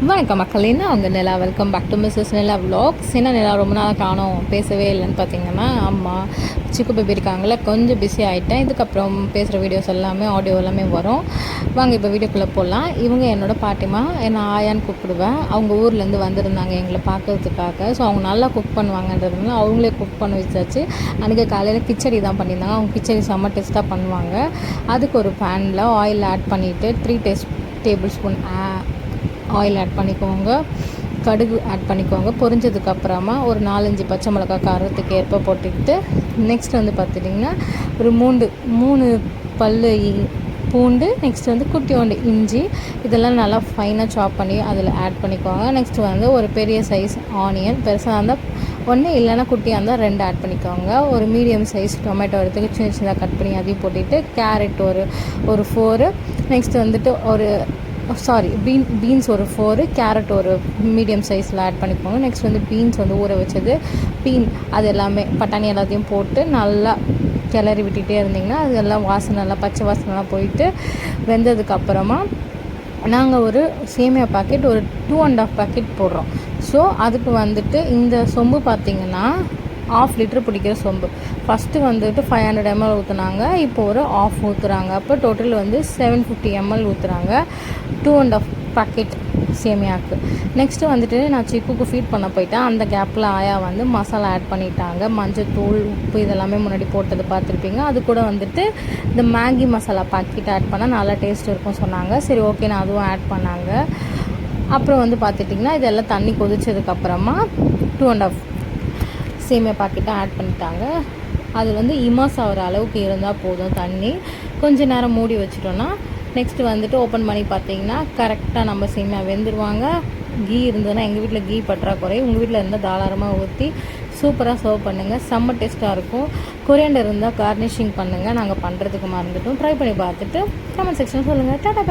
வணக்கம் மக்கள், என்ன அவங்க Nila. Welcome back to Mrs Nila vlogs. என்ன நிலா ரொம்ப நாள் காணோம், பேசவே இல்லைன்னு பார்த்தீங்கன்னா, அம்மா சிக்கு பேபி இருக்காங்களே, கொஞ்சம் பிஸி ஆகிட்டேன். இதுக்கப்புறம் பேசுகிற வீடியோஸ் எல்லாமே ஆடியோ எல்லாமே வரும். வாங்க இப்போ வீடியோக்குள்ளே போகலாம். இவங்க என்னோட பாட்டிமா, என்னை ஆயான்னு கூப்பிடுவேன். அவங்க ஊர்லேருந்து வந்திருந்தாங்க எங்களை பார்க்கறதுக்காக. ஸோ அவங்க நல்லா குக் பண்ணுவாங்கன்றதுனால அவங்களே குக் பண்ண வச்சாச்சு. அன்றைக்கி காலையில் கிச்சடி தான் பண்ணியிருந்தாங்க. அவங்க கிச்சடி செம்ம டேஸ்ட்டாக பண்ணுவாங்க. அதுக்கு ஒரு பேனில் ஆயில் ஆட் பண்ணிவிட்டு 3 டேபிள் ஸ்பூன் ஆயில் ஆட் பண்ணிக்கோங்க. கடுகு ஆட் பண்ணிக்கோங்க. பொரிஞ்சதுக்கப்புறமா ஒரு 4-5 பச்சை மிளகாய் காரத்துக்கு ஏற்ப போட்டுக்கிட்டு, நெக்ஸ்ட் வந்து பார்த்துட்டிங்கன்னா ஒரு 3 பல் பூண்டு, நெக்ஸ்ட் வந்து குட்டியோண்டு இஞ்சி, இதெல்லாம் நல்லா ஃபைனாக சாப் பண்ணி அதில் ஆட் பண்ணிக்கோங்க. நெக்ஸ்ட் வந்து ஒரு பெரிய சைஸ் ஆனியன், பெருசாக இருந்தால் 1 இல்லைன்னா குட்டியாக இருந்தால் 2 ஆட் பண்ணிக்கோங்க. ஒரு மீடியம் சைஸ் டொமேட்டோ எடுத்து சின்ன சின்னதாக கட் பண்ணி அதையும் போட்டுட்டு, கேரட் ஒரு 4, நெக்ஸ்ட் வந்துட்டு பீன்ஸ் ஒரு 4, கேரட் ஒரு மீடியம் சைஸில் ஆட் பண்ணிக்கோங்க. நெக்ஸ்ட் வந்து பீன்ஸ் வந்து ஊற வச்சது, அது எல்லாமே பட்டாணி எல்லாத்தையும் போட்டு நல்லா கிளறி விட்டுகிட்டே இருந்திங்கன்னா அது எல்லாம் வாசனைலாம் பச்சை வாசனைலாம் போயிட்டு வெந்ததுக்கப்புறமா நாங்கள் ஒரு சேமியா பாக்கெட் ஒரு 2.5 பாக்கெட் போடுறோம். ஸோ அதுக்கு வந்துட்டு இந்த சொம்பு பார்த்திங்கன்னா 1/2 லிட்டர் பிடிக்கிற சொம்பு. ஃபஸ்ட்டு வந்துட்டு 500 ml ஊற்றுனாங்க, இப்போ ஒரு 1/2 ஊற்றுறாங்க. அப்போ டோட்டல் வந்து 750 ml ஊற்றுறாங்க 2.5 பாக்கெட் சேமியாவுக்கு. நெக்ஸ்ட்டு வந்துட்டு நான் சிக்குக்கு ஃபீட் பண்ண போயிட்டேன். அந்த கேப்பில் ஆயா வந்து மசாலா ஆட் பண்ணிட்டாங்க. மஞ்சள்-தூள், உப்பு இதெல்லாமே முன்னாடி போட்டது பார்த்துருப்பீங்க. அது கூட வந்துட்டு இந்த மேகி மசாலா பாக்கெட் ஆட் பண்ணால் நல்லா டேஸ்ட் இருக்கும் சொன்னாங்க. சரி ஓகே, நான் அதுவும் ஆட் பண்ணாங்க. அப்புறம் வந்து பார்த்துட்டிங்கன்னா இதெல்லாம் தண்ணி கொதிச்சதுக்கப்புறமா 2.5 சேமியா பாக்கெட்டை ஆட் பண்ணிட்டாங்க. அது வந்து இமாஸ் ஆகிற அளவுக்கு இருந்தால் போதும் தண்ணி. கொஞ்சம் நேரம் மூடி வச்சிட்டோன்னா நெக்ஸ்ட்டு வந்துட்டு ஓப்பன் பண்ணி பார்த்தீங்கன்னா கரெக்டாக நம்ம சேமியா வெந்துடுவாங்க. கீ இருந்ததுன்னா, எங்கள் வீட்டில் கீ பற்றாக்குறை, உங்கள் வீட்டில் இருந்தால் தாராளமாக ஊற்றி சூப்பராக சர்வ் பண்ணுங்கள். செம்ம டேஸ்ட்டாக இருக்கும். கொரியாண்டர் இருந்தால் கார்னிஷிங் பண்ணுங்கள். நாங்கள் பண்ணுறதுக்கு மறந்துட்டோம். ட்ரை பண்ணி பார்த்துட்டு கமெண்ட் செக்ஷன் சொல்லுங்கள். டாடா.